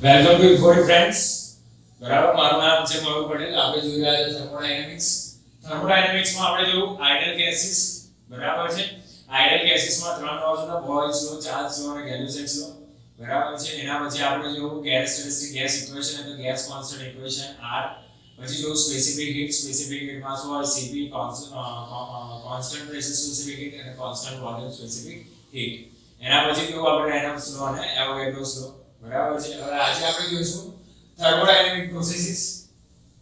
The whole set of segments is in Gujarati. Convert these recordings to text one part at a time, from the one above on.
Welcome to ઇન્ફોડી friends. બરાબર, મારું નામ છે મયુર પટેલ. આપણે જોઈ રહ્યા છે થર્મોડાયનેમિક્સ. થર્મોડાયનેમિક્સમાં આપણે જોયું આઇડલ ગેસીસ. બરાબર છે. આઇડલ ગેસીસમાં ત્રણ લોઝ હતા: બોયલ્સ લો, ચાર્લ્સ લો અને ગેલ્યુસેક્સ લો. બરાબર છે. એના પછી આપણે જોયું કેરેક્ટરિસ્ટિક ગેસ ઇક્વેશન એટલે ગેસ કોન્સ્ટન્ટ ઇક્વેશન R. પછી જોયું સ્પેસિફિક હીટ. સ્પેસિફિક હીટમાં શું હોય? Cp constant pressure specific heat અને કોન્સ્ટન્ટ વોલ્યુમ સ્પેસિફિક હીટ. એના પછી જોયું આપણે રેનોલ્ડ્સ લો અને એવોગાડ્રોસ લો. બરાબર છે. હવે આજે આપણે જોઈશું થર્મોડાયનેમિક પ્રોસેસીસ.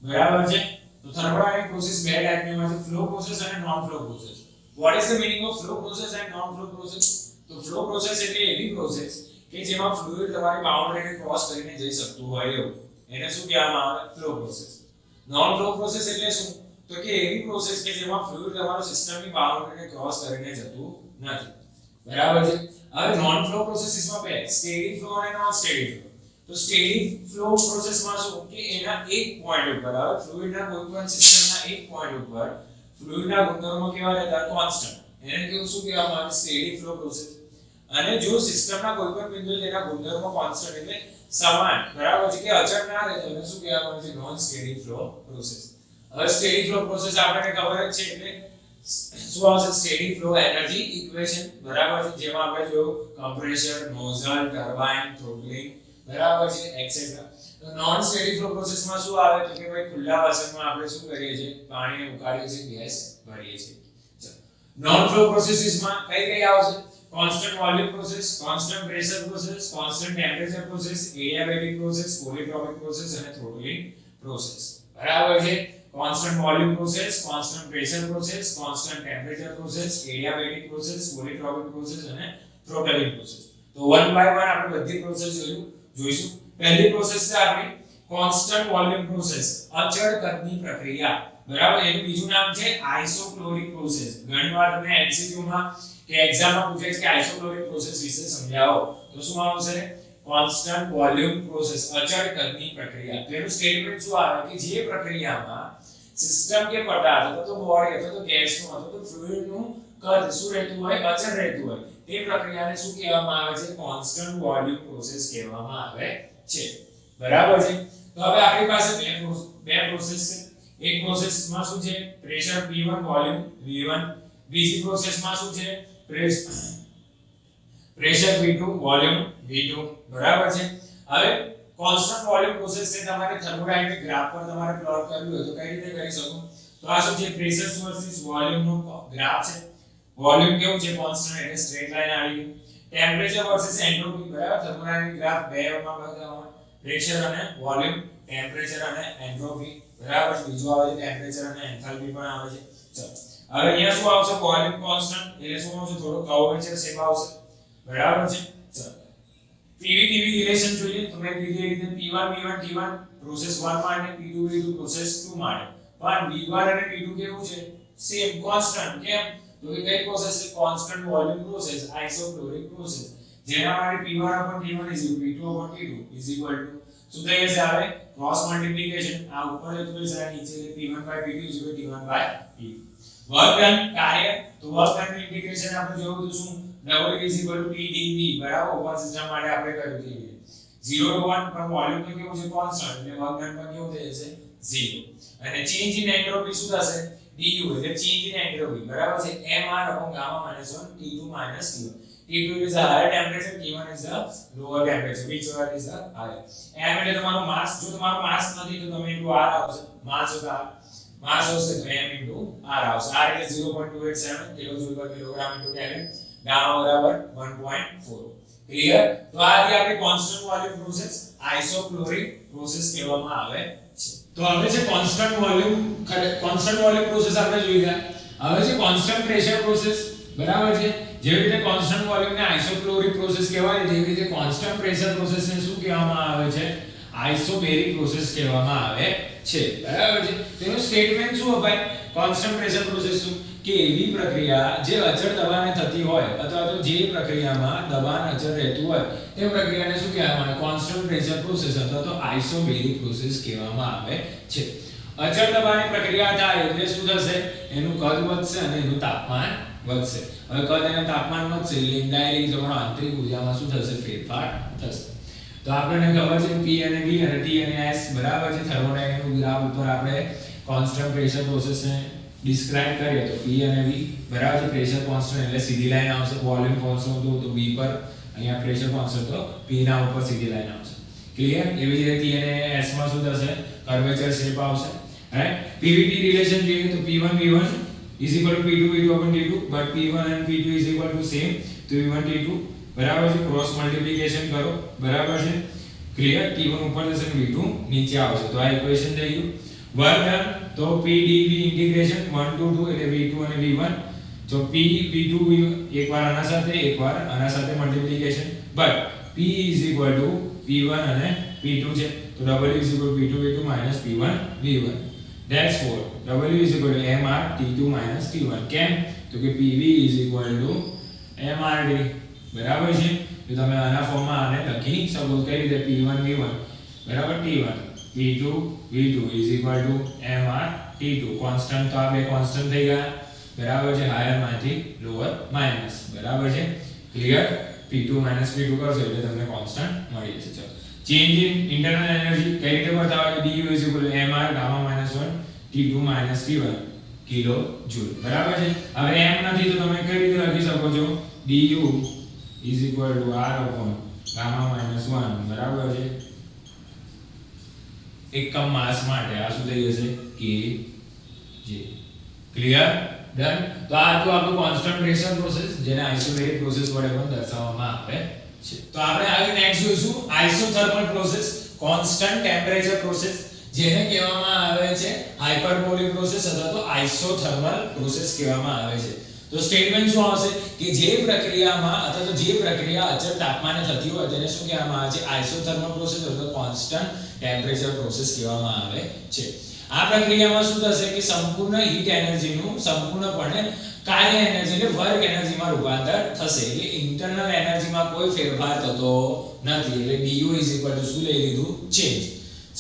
બરાબર છે. તો થર્મોડાયનેમિક પ્રોસેસ બે ટાઈપની હોય છે: ફ્લો પ્રોસેસ અને non flow process. What is the meaning of flow process and non flow process? તો ફ્લો પ્રોસેસ એટલે એવી પ્રોસેસ કે જેમાં ફ્લુઇડ તમારી બાઉન્ડરીને ક્રોસ કરીને જઈ શકતું હોય એવું. એને શું કહેવામાં આવે? Flow process. Non flow process એટલે શું? તો કે એવી પ્રોસેસ કે જેમાં ફ્લુઇડ તમારો સિસ્ટમની બાઉન્ડરીને ક્રોસ કરીને જતું નથી. બરાબર છે. હવે નોન ફ્લો પ્રોસેસીસમાં બે: સ્ટેડી ફ્લો અને નોન સ્ટેડી ફ્લો. તો સ્ટેડી ફ્લો પ્રોસેસમાં શું કે એના એક પોઈન્ટ ઉપર, હવે ફ્લુઇડના કોઈપણ સિસ્ટમના એક પોઈન્ટ ઉપર ફ્લુઇડના ગુણધર્મો કેવા રહેતા? કોન્સ્ટન્ટ. એને કેવું શું કહેવામાં આવે? Steady flow process. અને જો સિસ્ટમના કોઈપણ બિંદુએ તેના ગુણધર્મો કોન્સ્ટન્ટ એટલે સમાન, બરાબર છે, કે અચળ ના રહે તો એને શું કહેવામાં આવે છે? Non steady flow process. હવે સ્ટેડી ફ્લો પ્રોસેસ આપણને ખબર જ છે એટલે શું આવશે? Steady flow energy equation. બરાબર છે. જેમાં આપણે જોયું કમ્પ્રેસર, નોઝલ, ટર્બાઇન, થ્રોટલિંગ, બરાબર છે, એટસેટ્રા. તો નોન સ્ટેડી ફ્લો પ્રોસેસમાં શું આવે? તો કે ભાઈ ખુલ્લા વાસણમાં આપણે શું કરીએ છીએ? પાણીને ઉકાળીએ છીએ, ગેસ ભરીએ છીએ. નોન ફ્લો પ્રોસેસીસમાં કઈ આવશે? Constant volume process, constant pressure process, constant temperature process, adiabatic process, polytropic process અને થ્રોટલિંગ પ્રોસેસ. બરાબર છે. constant volume process, constant pressure process, constant temperature process, adiabatic process, polytropic process અને throttling process. તો one by one આપણે બધી પ્રોસેસ જોઈશું. પહેલી પ્રોસેસ છે આપણી constant volume process, અચળ કદની પ્રક્રિયા. બરાબર. એનું બીજું નામ છે આઇસોક્લોરિક પ્રોસેસ. ઘણીવાર તમને MCQ માં કે એક્ઝામમાં પૂછે છે કે આઇસોક્લોરિક પ્રોસેસ વિશે સમજાવો. તો શું આવશે? constant volume process, અચળ કદની પ્રક્રિયા. તેનું સ્ટેટમેન્ટ શું આવે કે જે પ્રક્રિયામાં સિસ્ટમ કે પદાર્થ અથવા તો બોડી અથવા તો ગેસનું અથવા તો ફ્લુઇડનું કદ શું રહેતું હોય? અચળ રહેતું હોય. તે પ્રક્રિયાને શું કહેવામાં આવે છે? કોન્સ્ટન્ટ વોલ્યુમ પ્રોસેસ કહેવામાં આવે છે. બરાબર છે. તો હવે આપણી પાસે બે પ્રોસેસ છે. એક પ્રોસેસમાં શું છે? Pressure P1, volume V1. બીજી પ્રોસેસમાં શું છે? Pressure P2, volume V2. બરાબર છે. હવે કોન્સ્ટન્ટ વોલ્યુમ પ્રોસેસ છે તમારે થર્મોડાયનેમિક ગ્રાફ પર તમારે પ્લોટ કરવું હોય તો કઈ રીતે કરી શકો? તો આ શું છે? પ્રેશર વર્સિસ વોલ્યુમ નો ગ્રાફ છે. વોલ્યુમ કેવું છે? કોન્સ્ટન્ટ એટલે સ્ટ્રેટ લાઈન આવી ગઈ. Temperature versus entropy. બરાબર. થર્મોડાયનેમિક ગ્રાફ બે માં બતાવવામાં: પ્રેશર અને વોલ્યુમ, ટેમ્પરેચર અને એન્ટ્રોપી. બરાબર. બીજું આવે છે ટેમ્પરેચર અને એન્થાલ્પી પણ આવે છે. ચલો હવે અહીંયા શું આવશે? વોલ્યુમ કોન્સ્ટન્ટ એટલે શું આવશે? થોડો કર્વેચર શેપ આવશે. બરાબર છે. ચલો PV રિલેશન જોઈએ તો મેં કીધી એ રીતે P1 V1 T1 પ્રોસેસ 1 માટે, P2 V2 પ્રોસેસ 2 માટે. પણ V1 અને P2 કેવું છે? Same, constant. કેમ? તો કે કઈ પ્રોસેસ છે? Constant volume process, isochoric process. જેના માટે P1 T1 P2 T2 શું થઈ જશે? આવે ક્રોસ મલ્ટીપ્લિકેશન. આ ઉપર જતું રહેશે, આ નીચે P1 P2 T1 P2. Work done, કાર્ય. તો વર્ક ડન નું ઇન્ટિગ્રેશન આપણે જોયું તો શું? W is equal to TdV. બરાબર. ઓપન સિસ્ટમ માટે આપણે કર્યું હતું 0 to 1 પણ વોલ્યુમ તો કેવું છે? કોન્સ્ટન્ટ. એટલે વર્ક ડન પણ કેવું થઈ જશે? 0. અને ચેન્જ ઇન એન્ટ્રોપી શું થશે? du એટલે ચેન્જ ઇન એન્ટ્રોપી. બરાબર છે. mR upon gamma minus 1 T2 minus T1. T2 is the higher temperature, T1 is the lower temperature. Which one is the higher? m એટલે તમારું માસ. જો તમારું માસ નથી તો તમે into r આવશે. માસ હોતા માસ હશે તો m into r આવશે. r એટલે 0.287 કિલોજૂલ પર કિલોગ્રામ into કેલ્વિન. ગામા બરાબર 1.4. ક્લિયર? તો આ હતી આપણી constant volume process, isochoric process કહેવામાં આવે છે. તો હવે છે કોન્સ્ટન્ટ વોલ્યુમ પ્રોસેસ આપણે જોઈ ગયા. હવે છે કોન્સ્ટન્ટ પ્રેશર પ્રોસેસ. બરાબર છે. જેવી રીતે કોન્સ્ટન્ટ વોલ્યુમ ને આઇસોક્લોરિક પ્રોસેસ કહેવાય, તેવી રીતે કોન્સ્ટન્ટ પ્રેશર પ્રોસેસને શું કહેવામાં આવે છે? આઇસોબેરિક પ્રોસેસ કહેવામાં આવે છે. બરાબર છે. તેનું સ્ટેટમેન્ટ શું અપાય? કોન્સ્ટન્ટ પ્રેશર પ્રોસેસ શું કે એવી પ્રક્રિયા જે અચળ દબાણે થતી હોય અથવા તો જે પ્રક્રિયામાં દબાણ અચળ રહેતું હોય તે પ્રક્રિયાને શું કહેવામાં આવે? કોન્સ્ટન્ટ પ્રેશર પ્રોસેસ અથવા તો આઇસોબેરિક પ્રોસેસ કહેવામાં આવે છે. અચળ દબાણની પ્રક્રિયા થાય એટલે શું થશે? એનું કદ વધશે અને એનું તાપમાન વધશે. હવે કદ અને તાપમાન વધશે એટલે ઇનડાયરેક્ટ જમણો આંતરિક ઊર્જામાં શું થશે? ફેરફાર થશે. તો આપણને ખબર છે P અને V અને T અને S બરાબર છે. થર્મોડાયનેમિક ગ્રાફ ઉપર આપણે કોન્સ્ટન્ટ પ્રેશર પ્રોસેસને ડિસ્ક્રાઇબ કરીએ તો P અને V બરાબર છે. પ્રેશર કોન્સ્ટન્ટ એટલે સીધી લાઈન આવશે. વોલ્યુમ કોન્સ્ટન્ટ તો V પર અહીંયા પ્રેશર કોન્સ્ટન્ટ તો P ના ઉપર સીધી લાઈન આવશે. ક્લિયર? એવી જ રીતે T અને S માં શું થશે? કર્વેચર શેપ આવશે. રાઈટ? PVT રિલેશન જોઈએ તો P1 V1 is equal to P2 V2 upon T2, but P1 and P2 is equal to same તો V1 T2 બરાબર છે. ક્રોસ મલ્ટીપ્લિકેશન કરો બરાબર છે. ક્લિયર? T1 ઉપર જશે અને V2 નીચે આવશે. તો આ ઇક્વેશન થઈ ગયું. Work done. તો PdV ઇન્ટિગ્રેશન 1 to 2 એટલે V2 અને V1. તો P P2 એકવાર આના સાથે multiplication, but P is equal to P1 અને P2 છે. તો W is equal to P2 V2 minus P1 V1. That's for W is equal to MR T2 minus T1. કેમ? તો કે PV is equal to MRT બરાબર છે. તો તમે આના ફોર્મમાં આને લખી શકો કઈ રીતે? P1 V1 બરાબર T1 P2 V2 is equal to MR T2. Constant તો આ બે કોન્સ્ટન્ટ થઈ ગયા બરાબર છે. હાયર માંથી લોઅર માઈનસ બરાબર છે. ક્લિયર? P2 minus P2 કરશો એટલે તમને કોન્સ્ટન્ટ મળી જશે. ચલો, ચેન્જ ઇન ઇન્ટરનલ એનર્જી કઈ રીતે બતાવે? Du is equal to MR gamma minus 1 T2 minus T1 kilo joule બરાબર છે. હવે m નથી તો તમે કઈ રીતે લખી શકો છો? Du is equal to R upon gamma minus 1 બરાબર છે. એકમ માસ માટે આ શું થઈ જશે? kg. ક્લિયર? ડન. તો આ તો આપણું કોન્સ્ટન્ટ પ્રેશર પ્રોસેસ જેને આઇસોબેરિક પ્રોસેસ વડે પણ દર્શાવવામાં આવે છે. તો આપણે આગળ નેક્સ્ટ જોઈશું isothermal process, constant temperature process જેને કહેવામાં આવે છે હાઇપરબોલિક પ્રોસેસ અથવા તો આઇસોથર્મલ પ્રોસેસ કહેવામાં આવે છે. તો સ્ટેટમેન્ટ શું આવશે કે જે પ્રક્રિયામાં અથવા તો જે પ્રક્રિયા અચળ તાપમાને થતી હોય તેને શું કહેવામાં આવે છે? આઇસોથર્મલ પ્રોસેસ અથવા કોન્સ્ટન્ટ ટેમ્પરેચર પ્રોસેસ કહેવામાં આવે છે. આ પ્રક્રિયામાં શું થશે કે સંપૂર્ણ હીટ એનર્જીનું સંપૂર્ણપણે કાર્ય એનર્જી એટલે વર્ક એનર્જીમાં રૂપાંતર થશે. એટલે ઇન્ટરનલ એનર્જીમાં કોઈ ફેરફાર થતો નથી. એટલે du is equal to શું લઈ લીધું? Change.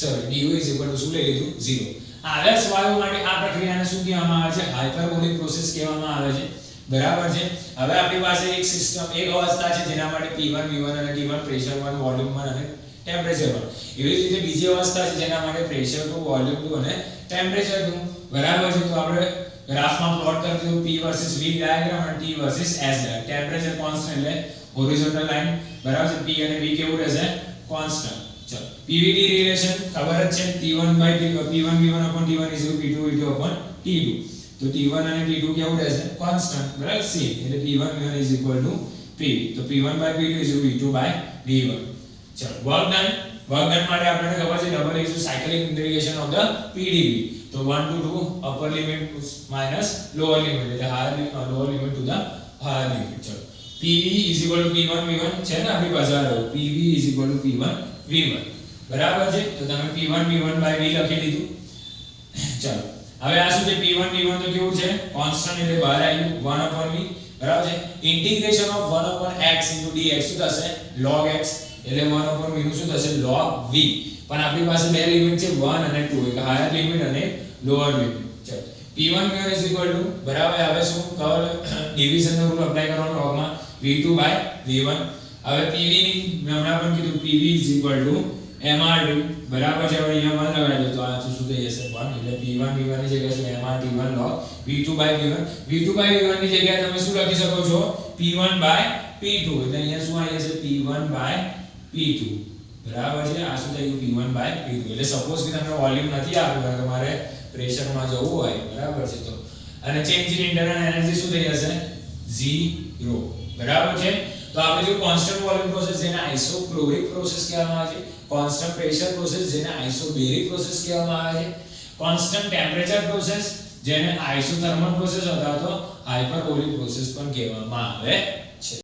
Sorry, du is equal to શું લઈ લીધું? 0. આદર્શ વાયુ માટે આ પ્રક્રિયાને શું કહેવામાં આવે છે? હાઇપરબોલિક પ્રોસેસ કહેવામાં આવે છે બરાબર છે. હવે આપણી પાસે એક સિસ્ટમ એક અવસ્થા છે જેના માટે P1 V1 અને T1 પ્રેશર 1 વોલ્યુમ 1 અને ટેમ્પરેચર 1. એવી જ રીતે બીજી અવસ્થા છે જેના માટે પ્રેશર 2 વોલ્યુમ 2 અને ટેમ્પરેચર 2 બરાબર છે. તો આપણે ગ્રાફમાં પ્લોટ કરી દીધું P વર્સિસ V ડાયાગ્રામ અને T versus S diagram. Temperature constant એટલે હોરિઝોન્ટલ લાઈન બરાબર છે. P અને V કેવું રહેશે? કોન્સ્ટન્ટ. ચલો, PVT રિલેશન ખબર જ છે. T1 by P1 V1 upon T1 is equal to P2 V2 upon T2. તો T1 અને T2 કેવું રહેશે? કોન્સ્ટન્ટ બરાબર. સેમ. એટલે P1 V1 is equal to PV. તો P1 by P2 is equal to V2 by V1. ચલો, વર્ક ડન. વર્ક ડન માટે આપણને ખબર છે W is cyclic integration of the PdV. તો 1 to 2 upper limit minus lower limit એટલે higher lower limit to the higher limit. ચલો, PV is equal to P1 V1 છે ને આપણી પાસે આ PV is equal to P1 V1 બરાબર છે. તો તમે P1 V1 by V લખી દીધું. ચલો, હવે આ શું છે? P1 V1 તો કેવું છે? કોન્સ્ટન્ટ એટલે બહાર આવ્યું 1 upon V બરાબર છે. Integration of 1 upon x into dx શું થશે? log x એટલે 1 upon v નું શું થશે? log v. પણ આપણી પાસે બે લિમિટ છે 1 અને 2 એટલે હાયર લિમિટ અને લોઅર લિમિટ. ચલો, P1 V1 is equal to બરાબર. હવે શું કર? ડિવિઝન નો રૂલ એપ્લાય કરવાનો લોગમાં V2 by V1. હવે PV ની મેં હમણાં પણ કીધું PV is equal to MRT બરાબર છે. હવે અહીંયા 1 લગાવી દો તો આ શું થઈ જશે? 1 એટલે P1 V1 ની જગ્યાએ શું? MRT1 log V2 by V1. V2 by V1 ની જગ્યાએ તમે શું લખી શકો છો? P1 by P2 એટલે અહીંયા શું આવી જશે? P1 by P2 બરાબર છે. આ શું થઈ ગયું? P1 by P2. એટલે સપોઝ કે તમને વોલ્યુમ નથી આપ્યું તમારે પ્રેશરમાં જવું હોય બરાબર છે તો અને ચેન્જ ઇન ઇન્ટરનલ એનર્જી શું થઈ જશે? 0 બરાબર છે. તો આપણે જો કોન્સ્ટન્ટ વોલ્યુમ પ્રોસેસ જેને આઇસોક્લોરિક પ્રોસેસ કહેવામાં આવે છે, કોન્સ્ટન્ટ પ્રેશર પ્રોસેસ જેને આઇસોબેરિક પ્રોસેસ કહેવામાં આવે છે, કોન્સ્ટન્ટ ટેમ્પરેચર પ્રોસેસ જેને આઇસોથર્મલ પ્રોસેસ અથવા તો હાઇપરબોલિક પ્રોસેસ પણ કહેવામાં આવે